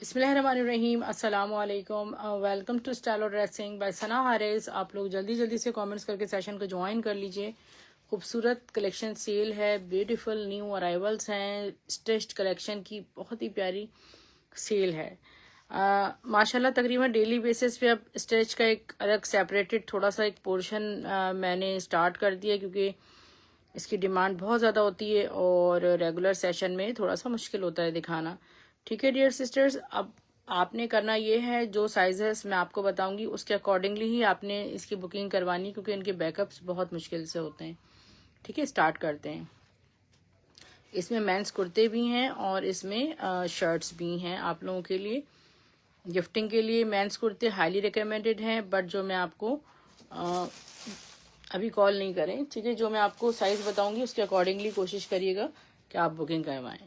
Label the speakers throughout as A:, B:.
A: बिस्मिल्लाहिर्रहमानिर्रहीम, अस्सलाम वालेकुम। वेलकम टू स्टाइल और ड्रेसिंग बाय सना हारिस। आप लोग जल्दी जल्दी से कमेंट्स करके सेशन को ज्वाइन कर लीजिए। खूबसूरत कलेक्शन सेल है, ब्यूटीफुल न्यू अराइवल्स हैं, स्टिच्ड कलेक्शन की बहुत ही प्यारी सेल है। माशाल्लाह तकरीबन डेली बेसिस पे अब स्टिच का एक अलग सेपरेटेड थोड़ा सा एक पोर्शन मैंने स्टार्ट कर दिया, क्योंकि इसकी डिमांड बहुत ज़्यादा होती है और रेगुलर सेशन में थोड़ा सा मुश्किल होता है दिखाना। ठीक है डियर सिस्टर्स, अब आपने करना ये है, जो साइजेस मैं आपको बताऊंगी उसके अकॉर्डिंगली ही आपने इसकी बुकिंग करवानी, क्योंकि इनके बैकअप्स बहुत मुश्किल से होते हैं। ठीक है, स्टार्ट करते हैं। इसमें मेंस कुर्ते भी हैं और इसमें शर्ट्स भी हैं आप लोगों के लिए। गिफ्टिंग के लिए मेंस कुर्ते हाईली रिकमेंडेड हैं, बट जो मैं आपको अभी कॉल नहीं करें, ठीक है। जो मैं आपको साइज बताऊंगी उसके अकॉर्डिंगली कोशिश करिएगा कि आप बुकिंग करवाएं।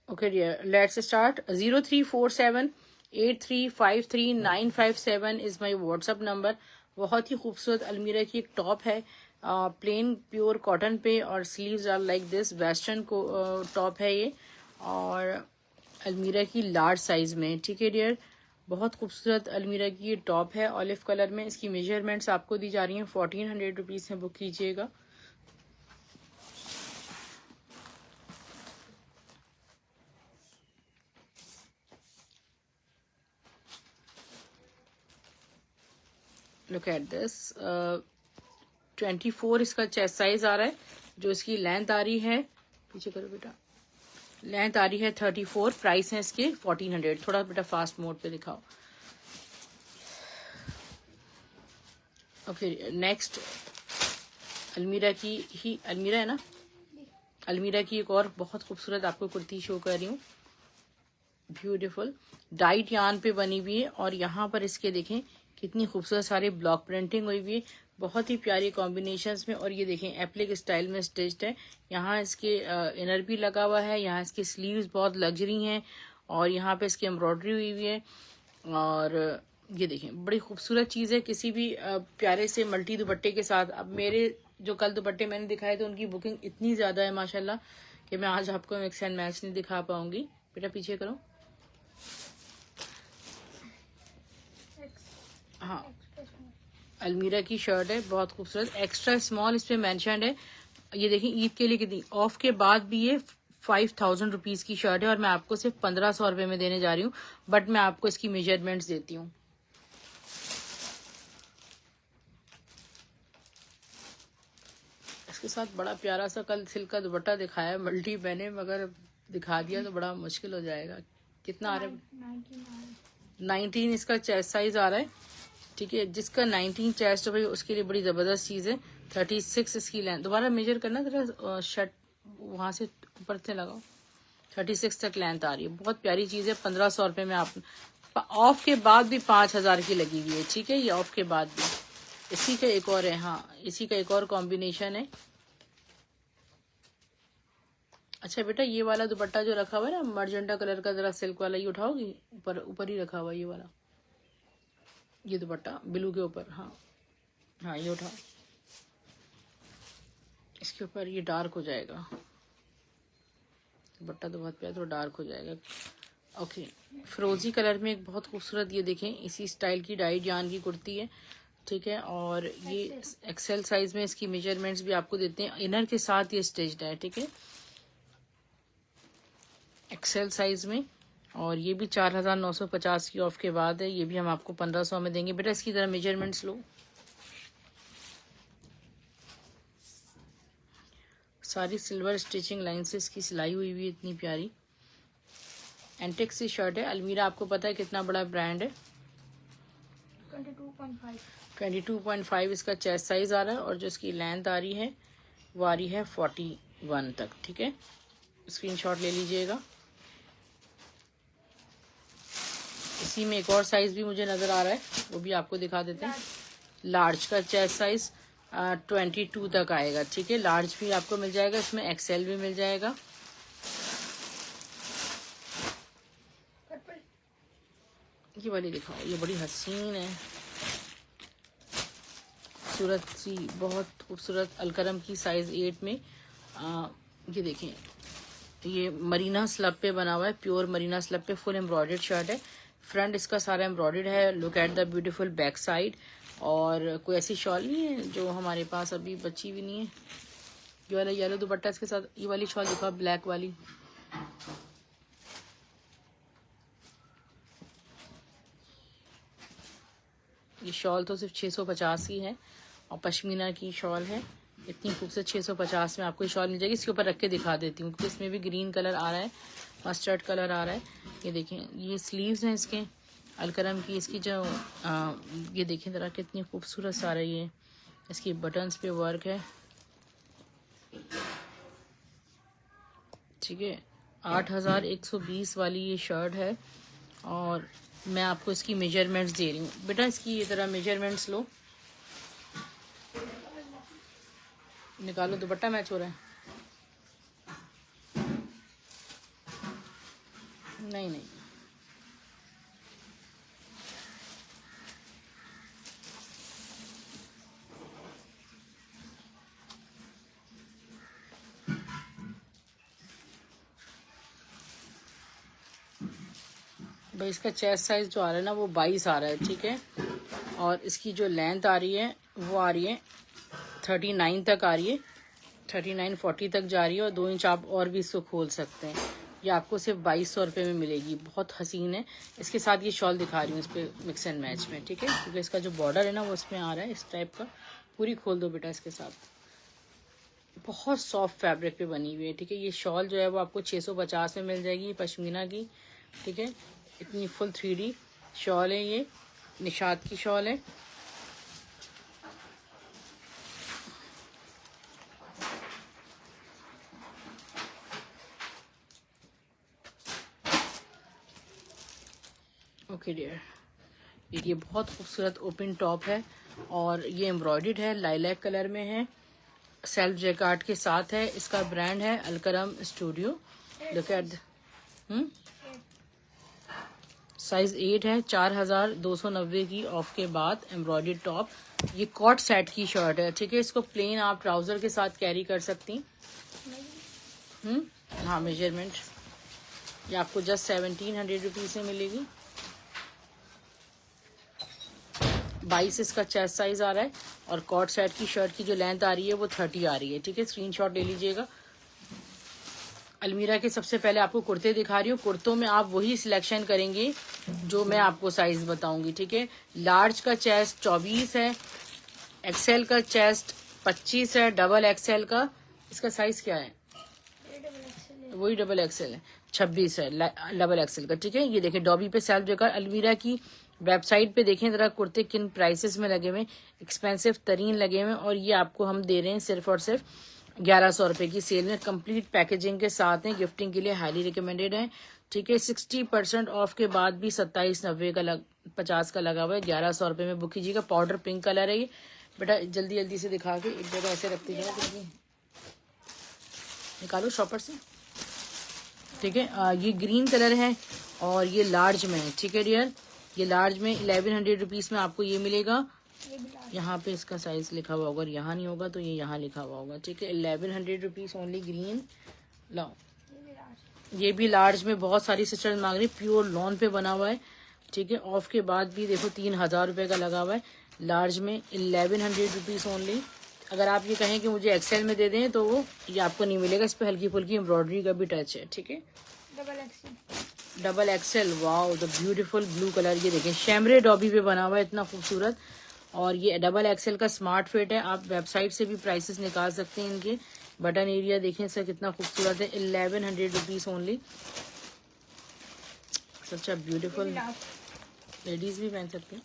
A: Okay dear, let's start. 0347835395 is my WhatsApp number. बहुत ही खूबसूरत अलमीरा की एक टॉप है, प्लेन प्योर कॉटन पे, और sleeves are like this. Western को टॉप है ये, और अलमीरा की लार्ज साइज में। ठीक है डियर, बहुत खूबसूरत अलमीरा की ये टॉप है, ऑलिव कलर में। इसकी मेजरमेंट्स आपको दी जा रही हैं 1400 रुपीज़ में। बुक कीजिएगा। लुक एट दिस, 24 इसका चेस्ट साइज आ रहा है। जो इसकी लेंथ आ रही है, पीछे करो बेटा, लेंथ आ रही है 34। प्राइस है इसके 1400। थोड़ा बेटा फास्ट मोड पे दिखाओ। ओके, नेक्स्ट अलमीरा की ही, अलमीरा है ना, अलमीरा की एक और बहुत खूबसूरत आपको कुर्ती शो कर रही हूँ। ब्यूटीफुल डाइट यान पे बनी हुई है, और यहाँ पर इसके देखें कितनी खूबसूरत सारी ब्लॉक प्रिंटिंग हुई हुई है, बहुत ही प्यारी कॉम्बिनेशंस में। और ये देखें एप्लिक स्टाइल में स्टिच्ड है। यहाँ इसके इनर भी लगा हुआ है, यहाँ इसके स्लीव्स बहुत लग्जरी हैं, और यहाँ पे इसकी एम्ब्रॉयडरी हुई हुई है। और ये देखें बड़ी खूबसूरत चीज़ है, किसी भी प्यारे से मल्टी दुपट्टे के साथ। अब मेरे जो कल दुपट्टे मैंने दिखाए थे उनकी बुकिंग इतनी ज़्यादा है माशाल्लाह, कि मैं आज आपको मिक्स एंड मैच नहीं दिखा पाऊंगी। बेटा पीछे करो। हाँ, अलमीरा की शर्ट है, बहुत खूबसूरत, एक्स्ट्रा स्मॉल इस पे मेंशन्ड है। ये देखिए ईद के लिए कितनी ऑफ के बाद भी ये 5000 रुपीज की शर्ट है, और मैं आपको सिर्फ 1500 रुपये में देने जा रही हूँ। बट मैं आपको इसकी मेजरमेंट्स देती हूँ। इसके साथ बड़ा प्यारा सा कल सिल्क का दुपट्टा दिखाया मल्टी मैंने, मगर दिखा दिया तो बड़ा मुश्किल हो जाएगा। कितना आ रहा है? 19 इसका चेस्ट साइज आ रहा है। ठीक है, जिसका 19 चेस्ट भाई उसके लिए बड़ी जबरदस्त चीज है। 36 इसकी लेंथ, दोबारा मेजर करना जरा, शर्ट वहां से ऊपर से लगाओ। 36 तक लेंथ आ रही है, बहुत प्यारी चीज है। 1500 रुपये में आप, ऑफ के बाद भी 5000 की लगी हुई है। ठीक है, ये ऑफ के बाद भी। इसी का एक और है, हाँ इसी का एक और कॉम्बिनेशन है। अच्छा बेटा, ये वाला दुपट्टा जो रखा हुआ है ना मर्जेंटा कलर का, जरा सिल्क वाला, ये उठाओगी? ऊपर ऊपर ही रखा हुआ ये वाला, ये दुपट्टा ब्लू के ऊपर। हाँ हाँ, ये उठाओ, इसके ऊपर ये डार्क हो जाएगा दुपट्टा, तो बहुत प्यारा, तो डार्क हो जाएगा। ओके, फिरोजी कलर में एक बहुत खूबसूरत, ये देखें इसी स्टाइल की डाइट जान की कुर्ती है। ठीक है, और ये एक्सेल साइज में इसकी मेजरमेंट्स भी आपको देते हैं, इनर के साथ ये स्टिच्ड है। ठीक है, एक्सेल साइज में, और ये भी 4950 की ऑफ के बाद है। ये भी हम आपको 1500 में देंगे। बेटा इसकी तरह मेजरमेंट्स लो। सारी सिल्वर स्टिचिंग लाइन से इसकी सिलाई हुई हुई है, इतनी प्यारी। एंटेक्स की शर्ट है। अलमीरा आपको पता है कितना बड़ा ब्रांड है। 22.5 इसका चेस्ट साइज आ रहा है, और जो इसकी लेंथ आ रही है वो आ रही है 41 तक। ठीक है, स्क्रीनशॉट ले लीजिएगा। इसी में एक और साइज भी मुझे नजर आ रहा है, वो भी आपको दिखा देते हैं। लार्ज का चेस्ट साइज 22 तक आएगा। ठीक है, लार्ज भी आपको मिल जाएगा, इसमें एक्सेल भी मिल जाएगा। ये वाली दिखाओ, ये बड़ी हसीन है, खूबसूरत सी, बहुत खूबसूरत अलकरम की, साइज 8 में। ये देखें, ये मरीना स्लब पे बना हुआ है, प्योर मरीना स्लब पे फुल एम्ब्रॉयडर्ड शर्ट है। फ्रंट इसका सारा एम्ब्रॉयडर्ड है। Look at the beautiful back side. और कोई ऐसी शॉल नहीं है जो हमारे पास अभी बची भी नहीं है। ये वाला येलो दुपट्टा इसके साथ, ये वाली शॉल दिखा ब्लैक वाली। ये शॉल तो सिर्फ 650 की है और पश्मीना की शॉल है। इतनी खूबसूरत 650 में आपको ये शॉल मिल जाएगी। इसके ऊपर रख के दिखा देती हूँ क्योंकि इसमें भी ग्रीन कलर आ रहा है, मस्टर्ड कलर आ रहा है। ये देखें, ये स्लीव्स हैं इसके अलकरम की। इसकी जो ये देखें ज़रा कितनी खूबसूरत सा रही है। इसकी बटन्स पे वर्क है, ठीक है। 8120 वाली ये शर्ट है और मैं आपको इसकी मेजरमेंट्स दे रही हूँ। बेटा इसकी ये तरह मेजरमेंट्स लो, निकालो, दुपट्टा मैच हो रहा है। नहीं नहीं, भाई इसका चेस्ट साइज जो आ रहा है ना वो 22 आ रहा है, ठीक है। और इसकी जो लेंथ आ रही है वो आ रही है 39 तक आ रही है, 39-40 तक जा रही है। और 2 इंच आप और भी इसको खोल सकते हैं। ये आपको सिर्फ 2200 रुपये में मिलेगी। बहुत हसीन है। इसके साथ ये शॉल दिखा रही हूँ इस पर मिक्स एंड मैच में, ठीक है। क्योंकि इसका जो बॉर्डर है ना वो इसमें आ रहा है इस टाइप का। पूरी खोल दो बेटा इसके साथ। बहुत सॉफ्ट फैब्रिक पे बनी हुई है, ठीक है। ये शॉल जो है वो आपको 650 में मिल जाएगी पश्मीना की, ठीक है। इतनी फुल 3D शॉल है, ये निशात की शॉल है। ओके डियर, ये बहुत खूबसूरत ओपन टॉप है और ये एम्ब्रॉयडर्ड है, लाइलैक कलर में है, सेल्फ जैकार्ड के साथ है। इसका ब्रांड है Alkaram studio. Look at size 8 है, 4290 की ऑफ के बाद एम्ब्रॉयडर्ड टॉप। ये कॉट सेट की शर्ट है, ठीक है। इसको प्लेन आप ट्राउजर के साथ कैरी कर सकती। हाँ मेजरमेंट ये आपको जस्ट 1700 रुपीज में मिलेगी। 22 इसका चेस्ट साइज आ रहा है और कॉट सेट की शर्ट की जो लेंथ आ रही है वो 30 आ रही है, ठीक है। स्क्रीनशॉट ले लीजिएगा। अलमीरा के सबसे पहले आपको कुर्ते दिखा रही हूँ। कुर्तों में आप वही सिलेक्शन करेंगे जो मैं आपको साइज बताऊंगी, ठीक है। लार्ज का चेस्ट 24 है, एक्सेल का चेस्ट 25 है, डबल एक्सेल का इसका साइज क्या है? वही डबल एक्सेल है, 26 है डबल एक्सेल का, ठीक है। ये देखिए डॉबी पे सेल्फ जगह। अलमीरा की वेबसाइट पे देखें जरा कुर्ते किन प्राइसेस में लगे हुए, एक्सपेंसिव तरीन लगे हुए। और ये आपको हम दे रहे हैं सिर्फ और सिर्फ 1100 रुपए की सेल में, कंप्लीट पैकेजिंग के साथ है। गिफ्टिंग के लिए हाईली रिकमेंडेड है, ठीक है। 60% ऑफ के बाद भी 2790 का 50 का लगा हुआ है। 1100 रुपए में बुक कीजिएगा। पाउडर पिंक कलर है ये। बेटा जल्दी जल्दी से दिखा के एक जगह ऐसे रखते जाओ, निकालो शॉपर से, ठीक है। ये ग्रीन कलर है और ये लार्ज में है, ठीक है डियर। ये लार्ज में 1100 रुपीज में आपको ये मिलेगा। यहाँ पे इसका साइज लिखा हुआ होगा, यहाँ नहीं होगा तो ये यहाँ लिखा हुआ होगा, ठीक है। 1100 रुपीज ओनली ग्रीन। लाओ ये भी लार्ज में बहुत सारी सिस्टर्स मांग रही। प्योर लॉन पे बना हुआ है, ठीक है। ऑफ के बाद भी देखो 3000 रुपए का लगा हुआ है। लार्ज में 1100 रुपीज ओनली। अगर आप ये कहें कि मुझे एक्सेल में दे दें तो वो ये आपको नहीं मिलेगा। इस पे हल्की फुल्की एम्ब्रॉयडरी का भी टच है, ठीक है। Double XL, wow the beautiful blue colour. ये देखें शैमरे डॉबी पे बना हुआ है, इतना खूबसूरत। और ये डबल एक्सेल का स्मार्ट फिट है। आप वेबसाइट से भी प्राइसेस निकाल सकते हैं इनके। बटन एरिया देखें इसका कितना खूबसूरत है। 1100 rupees only. Such a beautiful, ladies भी पहन सकते हैं।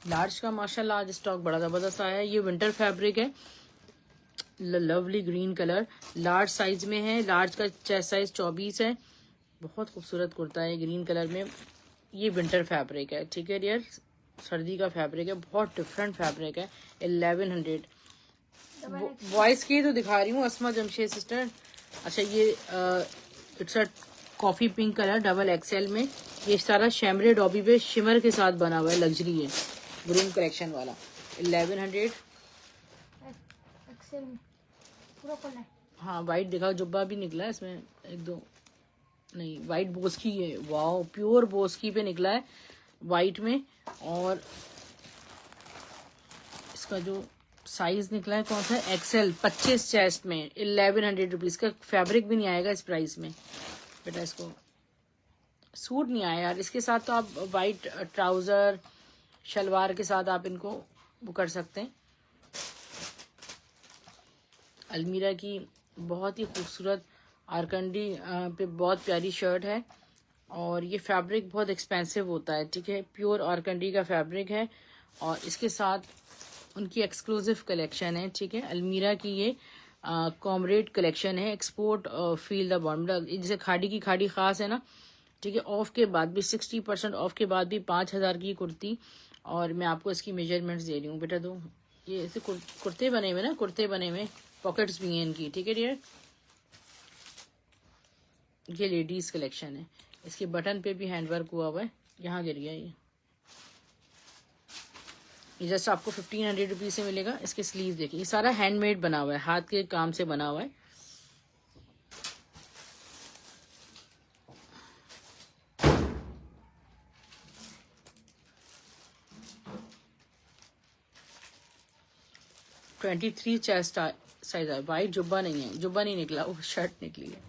A: लार्ज का माशाल्लाह आज स्टॉक बड़ा जबरदस्त आया है। ये विंटर फैब्रिक है, lovely green colour, large size में है। लार्ज का चेस्ट साइज 24 है। बहुत खूबसूरत कुर्ता है ग्रीन कलर में। ये विंटर फैब्रिक है, ठीक है डियर। सर्दी का फैब्रिक है, बहुत डिफरेंट फैब्रिक है। 1100। वॉइस की तो दिखा रही हूँ अस्मा जमशेद सिस्टर। अच्छा ये it's a coffee pink colour, double XL में। ये सारा शैमरे डॉबी पे शिमर के साथ बना हुआ है, लग्जरी है, ग्रीन कलेक्शन वाला। 1100
B: एक्सेल में पूरा खोलना है।
A: हाँ वाइट दिखाओ, जुब्बा भी निकला है इसमें, एक दो नहीं, वाइट बोस्की है, वाओ प्योर बोस्की पे निकला है वाइट में। और इसका जो साइज निकला है कौन सा है, एक्सेल 25 चेस्ट में 1100 रुपीज का। फैब्रिक भी नहीं आएगा इस प्राइस में बेटा, इसको सूट नहीं आया यार। इसके साथ तो आप वाइट ट्राउजर शलवार के साथ आप इनको वो कर सकते हैं। अलमीरा की बहुत ही खूबसूरत आरकंडी पे बहुत प्यारी शर्ट है, और ये फैब्रिक बहुत एक्सपेंसिव होता है, ठीक है, प्योर आरकंडी का फैब्रिक है। और इसके साथ उनकी एक्सक्लूसिव कलेक्शन है, ठीक है, अलमीरा की ये कॉमरेड कलेक्शन है, एक्सपोर्ट फील द बॉन्ड, जैसे खाड़ी की खाड़ी खास है ना, ठीक है। ऑफ के बाद भी 60% ऑफ के बाद भी 5000 की कुर्ती। और मैं आपको इसकी मेजरमेंट्स दे रही हूँ बेटा, दो ये ऐसे कुर्ते बने हुए ना, कुर्ते बने हुए, पॉकेट्स भी हैं इनकी, ठीक है डियर। ये लेडीज कलेक्शन है, इसके बटन पे भी हैंडवर्क हुआ हुआ है, यहाँ गिर गया ये जस्ट आपको 1500 रुपीज से मिलेगा। इसके स्लीव देखिए, ये सारा हैंडमेड बना हुआ है, हाथ के काम से बना हुआ है। ट्वेंटी 23 चेस्ट साइज है, वाइट जुब्बा नहीं है, जुब्बा नहीं निकला, वो शर्ट निकली है।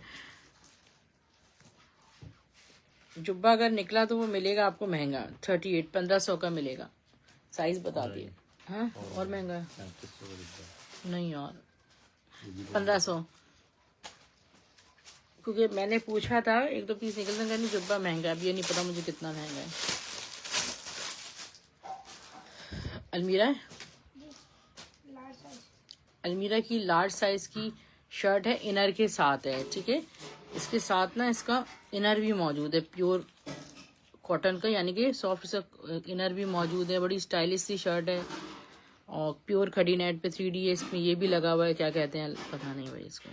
A: जुब्बा अगर निकला तो वो मिलेगा आपको महंगा, 38 1500 का मिलेगा। साइज बता दिए। हाँ और महंगा है नहीं यार, 1500, क्योंकि मैंने पूछा था एक दो पीस निकलने का, नहीं जुब्बा महंगा है, अब ये नहीं पता मुझे कितना महंगा है। अलमीरा है, अलमीरा की लार्ज साइज की शर्ट है, इनर के साथ है, ठीक है। इसके साथ ना इसका इनर भी मौजूद है, प्योर कॉटन का, यानी कि सॉफ्ट सा इनर भी मौजूद है। बड़ी स्टाइलिश सी शर्ट है, और प्योर खड़ी नेट पे 3D है, इसमें ये भी लगा हुआ है, क्या कहते हैं पता नहीं भाई इसको।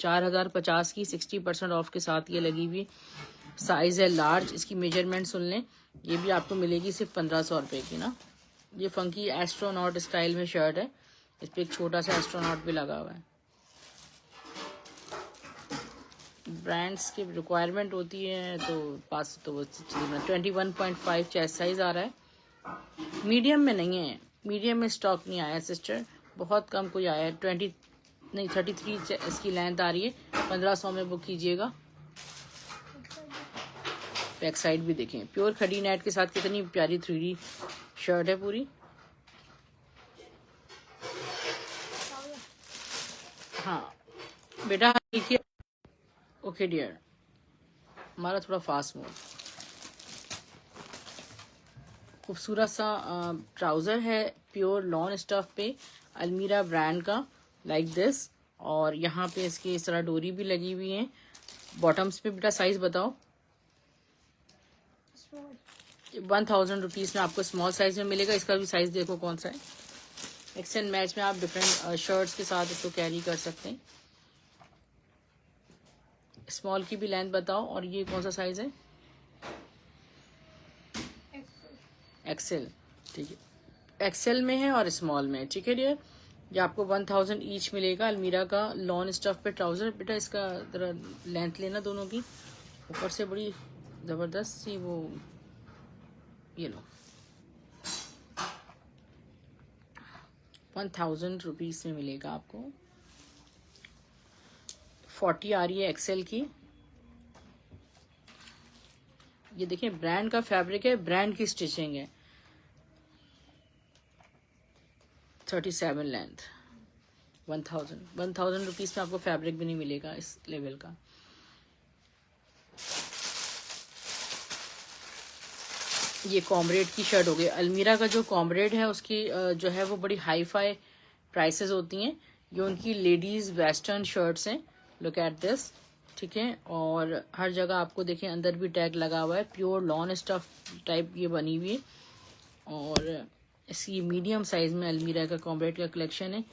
A: 4050 की 60% ऑफ के साथ ये लगी हुई। साइज है लार्ज, इसकी मेजरमेंट सुन लें, ये भी आपको मिलेगी सिर्फ 1500 रुपये की ना। ये फंकी एस्ट्रोनॉट स्टाइल में शर्ट है, इस पर एक छोटा सा एस्ट्रोनॉट भी लगा हुआ है। ब्रांड्स की रिक्वायरमेंट होती है तो पास तो वो चीज़। 21.5 चेस्ट साइज आ रहा है, मीडियम में नहीं है, मीडियम में स्टॉक नहीं आया सिस्टर, बहुत कम कोई आया है। 33 इसकी लेंथ आ रही है, 1500 में बुक कीजिएगा। बैक साइड भी देखें, प्योर खड़ी नेट के साथ कितनी प्यारी 3D शर्ट है पूरी। हाँ बेटा देखिए, ओके डियर, हमारा थोड़ा फास्ट मोड। खूबसूरत सा ट्राउज़र है, प्योर लॉन स्टफ पे, अलमीरा ब्रांड का, लाइक दिस। और यहाँ पे इसकी इस तरह डोरी भी लगी हुई है। बॉटम्स पे बेटा साइज बताओ। 1000 रुपीज़ में आपको स्मॉल साइज में मिलेगा। इसका भी साइज देखो कौन सा है, मिक्स एंड मैच में आप डिफरेंट शर्ट्स के साथ इसको कैरी कर सकते हैं। स्मॉल की भी लेंथ बताओ, और ये कौन सा साइज है, एक्सेल, ठीक है, एक्सेल में है और स्मॉल में, ठीक है डियर। ये आपको 1000 ईच मिलेगा। अलमीरा का लॉन स्टफ पे ट्राउजर, बेटा इसका जरा लेंथ लेना दोनों की, ऊपर से बड़ी जबरदस्त सी वो, ये लो 1000 रुपीज में मिलेगा आपको। 40 आ रही है एक्सेल की। ये देखिए ब्रांड का फैब्रिक है, ब्रांड की स्टिचिंग है। 37 लेंथ, 1000 रुपीज में आपको फैब्रिक भी नहीं मिलेगा इस लेवल का। ये कॉमरेड की शर्ट हो गई। अलमीरा का जो कॉमरेड है उसकी जो है वो बड़ी हाई फाई प्राइसेस होती हैं। ये उनकी लेडीज वेस्टर्न शर्ट्स हैं, लुक एट दिस, ठीक है। और हर जगह आपको देखें अंदर भी टैग लगा हुआ है, प्योर लॉन स्टफ टाइप ये बनी हुई है। और इसकी मीडियम साइज में अलमीरा का कॉमरेड का कलेक्शन है।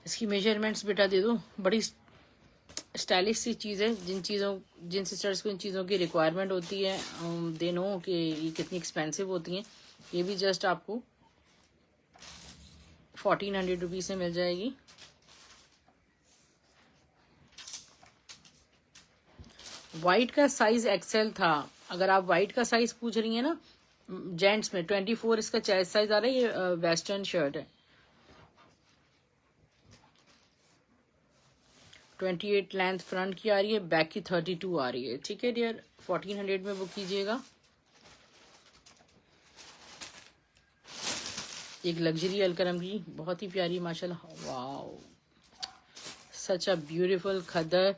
A: इसकी मेजरमेंट्स बेटा दे दो, बड़ी स्टाइलिश सी चीज़ है। जिन सिस्टर्स को इन चीज़ों की रिक्वायरमेंट होती है, दे नो कि ये कितनी एक्सपेंसिव होती हैं। ये भी जस्ट आपको 1400 रुपीज़ से मिल जाएगी। वाइट का साइज एक्सेल था। अगर आप वाइट का साइज पूछ रही हैं ना जेंट्स में, 24 इसका चेस्ट साइज आ रहा है। ये वेस्टर्न शर्ट है। 28 लेंथ फ्रंट की आ रही है, बैक की 32 आ रही है। ठीक है डियर, 1400 में बुक कीजिएगा। एक लग्जरी अलकरम की बहुत ही प्यारी माशाल्लाह, wow, such a beautiful khaddar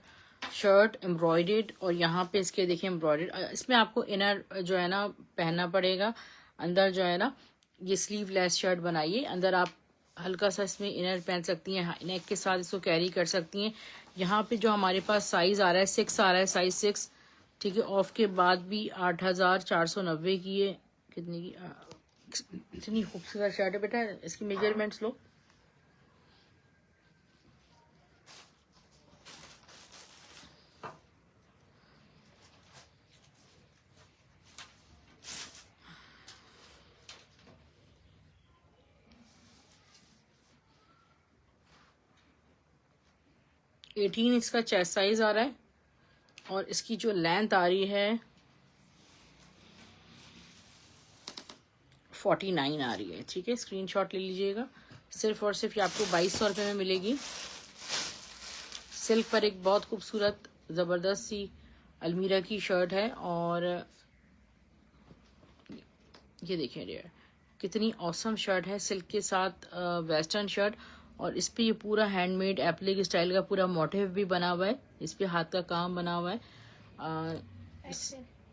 A: shirt embroidered. और यहाँ पे इसके देखिए एम्ब्रॉयडेड। इसमें आपको इनर जो है ना पहनना पड़ेगा। अंदर जो है ना ये स्लीवलेस शर्ट बनाइए, अंदर आप हल्का सा इसमें इनर पहन सकती हैं, नेक के साथ इसको कैरी कर सकती हैं। यहाँ पे जो हमारे पास साइज आ रहा है 6 आ रहा है, साइज 6। ठीक है, ऑफ के बाद भी 8490 की है। कितनी की इतनी खूबसूरत शर्ट है बेटा। इसकी मेजरमेंट्स लो। एटीन इसका चेस्ट साइज आ रहा है और इसकी जो लेंथ आ रही है 49 आ रही है। ठीक है, स्क्रीनशॉट ले लीजिएगा। सिर्फ और सिर्फ ये आपको 2200 रुपये में मिलेगी। सिल्क पर एक बहुत खूबसूरत ज़बरदस्त सी अलमीरा की शर्ट है। और ये देखिए डियर, कितनी ऑसम शर्ट है, सिल्क के साथ वेस्टर्न शर्ट। और इस पे ये पूरा हैंडमेड एप्लिक स्टाइल का पूरा मोटिव भी बना हुआ है। इस पे हाथ का काम बना हुआ है।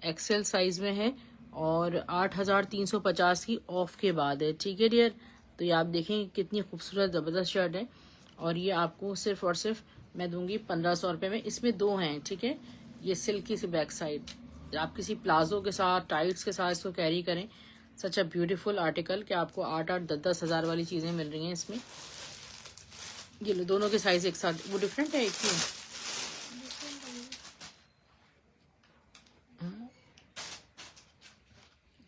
A: एक्सेल साइज में है और 8350 की ऑफ के बाद है। ठीक है डियर, तो ये आप देखें कितनी खूबसूरत ज़बरदस्त शर्ट है। और ये आपको सिर्फ और सिर्फ मैं दूंगी 1500 रुपये में। इसमें दो हैं। ठीक है, ये सिल्क की बैक साइड, आप किसी प्लाजो के साथ टाइट्स के साथ इसको कैरी करें। सच अ ब्यूटीफुल आर्टिकल कि आपको 8-8, 10-10 हज़ार वाली चीज़ें मिल रही हैं इसमें। ये लो, दोनों के साइज एक साथ। वो डिफरेंट है एक ही।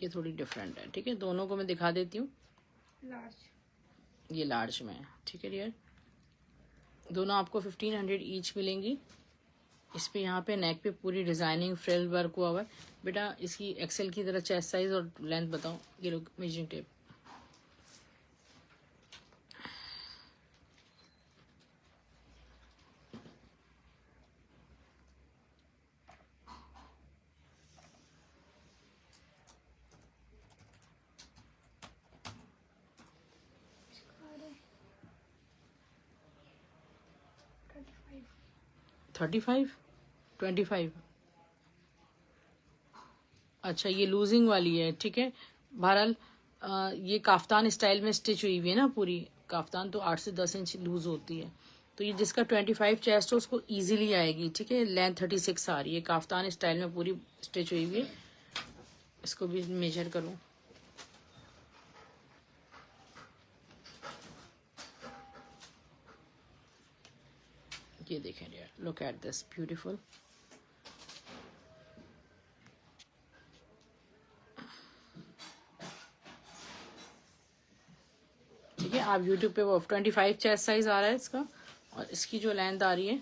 A: ये थोड़ी डिफरेंट है। ठीक है, दोनों को मैं दिखा देती हूँ। ये लार्ज में है। ठीक है डियर, दोनों आपको 1500 ईच मिलेंगी। इस पे यहाँ पे नेक पे पूरी डिजाइनिंग फ्रिल वर्क हुआ हुआ है। बेटा इसकी एक्सेल की तरह चेस्ट साइज और लेंथ बताओ। ये लोग मेजरिंग टेप। Thirty five 25। अच्छा, ये लूजिंग वाली है। ठीक है, बहरहाल ये काफ्तान स्टाइल में स्टिच हुई हुई है ना पूरी। काफ्तान तो 8 से 10 इंच लूज होती है। तो ये जिसका 25 चेस्ट हो उसको इजीली आएगी। ठीक है, लेंथ 36 आ रही है, काफ्तान स्टाइल में पूरी स्टिच हुई हुई है। इसको भी मेजर करूँ। ये देखें यार, लुक एट दिस ब्यूटीफुल। ठीक है, आप यूट्यूब पे वो 25 चेस्ट साइज आ रहा है इसका। और इसकी जो लेंथ आ रही है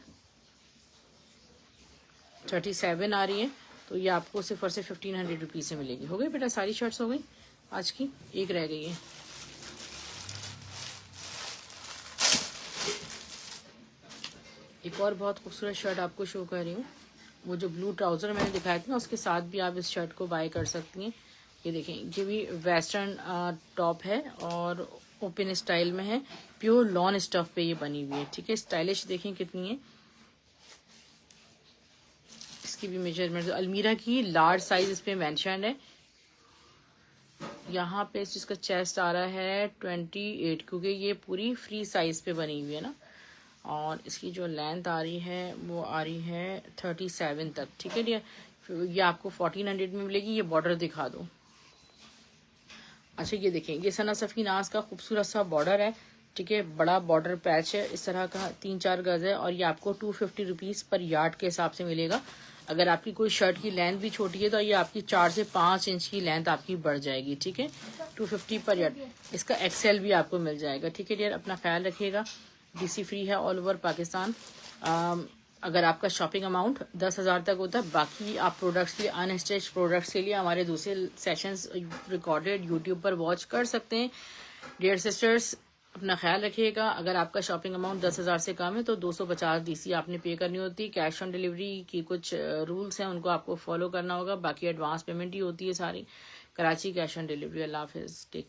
A: 37 आ रही है। तो ये आपको सिर्फ और सिर्फ 1500 रुपीज़ से मिलेगी। हो गई बेटा, सारी शर्ट्स हो गई आज की, एक रह गई है। एक और बहुत खूबसूरत शर्ट आपको शो कर रही हूँ। वो जो ब्लू ट्राउज़र मैंने दिखाया था ना, उसके साथ भी आप इस शर्ट को बाय कर सकती हैं। ये देखें, ये भी वेस्टर्न टॉप है और ओपन स्टाइल में है। प्योर लॉन स्टफ पे ये बनी हुई है। ठीक है, स्टाइलिश देखें कितनी है। इसकी भी मेजरमेंट अलमीरा की लार्ज साइज इस पे मेंशन है। यहाँ पे इसका चेस्ट आ रहा है 28, क्योंकि ये पूरी फ्री साइज पे बनी हुई है ना। और इसकी जो लेंथ आ रही है वो आ रही है 37 तक। ठीक है डियर, ये आपको 1400 में मिलेगी। ये बॉर्डर दिखा दो। अच्छा, ये देखें, ये सना सफ़ी नाज का खूबसूरत सा बॉर्डर है। ठीक है, बड़ा बॉर्डर पैच है इस तरह का, 3-4 गज है। और ये आपको 250 रुपीज़ पर यार्ड के हिसाब से मिलेगा। अगर आपकी कोई शर्ट की लेंथ भी छोटी है तो ये आपकी 4 से 5 इंच की लेंथ आपकी बढ़ जाएगी। ठीक है, 250 पर यार्ड। इसका एक्सेल भी आपको मिल जाएगा। ठीक है डियर, अपना ख्याल रखिएगा। डीसी फ्री है ऑल ओवर पाकिस्तान। अगर आपका शॉपिंग अमाउंट 10,000 तक होता है, बाकी आप प्रोडक्ट्स के लिए, अनस्टिच प्रोडक्ट्स के लिए हमारे दूसरे सेशंस रिकॉर्डेड यूट्यूब पर वॉच कर सकते हैं। डियर सिस्टर्स, अपना ख्याल रखिएगा। अगर आपका शॉपिंग अमाउंट 10,000 से कम है तो 250 DC आपने पे करनी होती है। कैश ऑन डिलीवरी की कुछ रूल्स हैं, उनको आपको फॉलो करना होगा। बाकी एडवांस पेमेंट ही होती है सारी। Karachi cash on delivery. अल्लाह हाफिज, टेक केयर।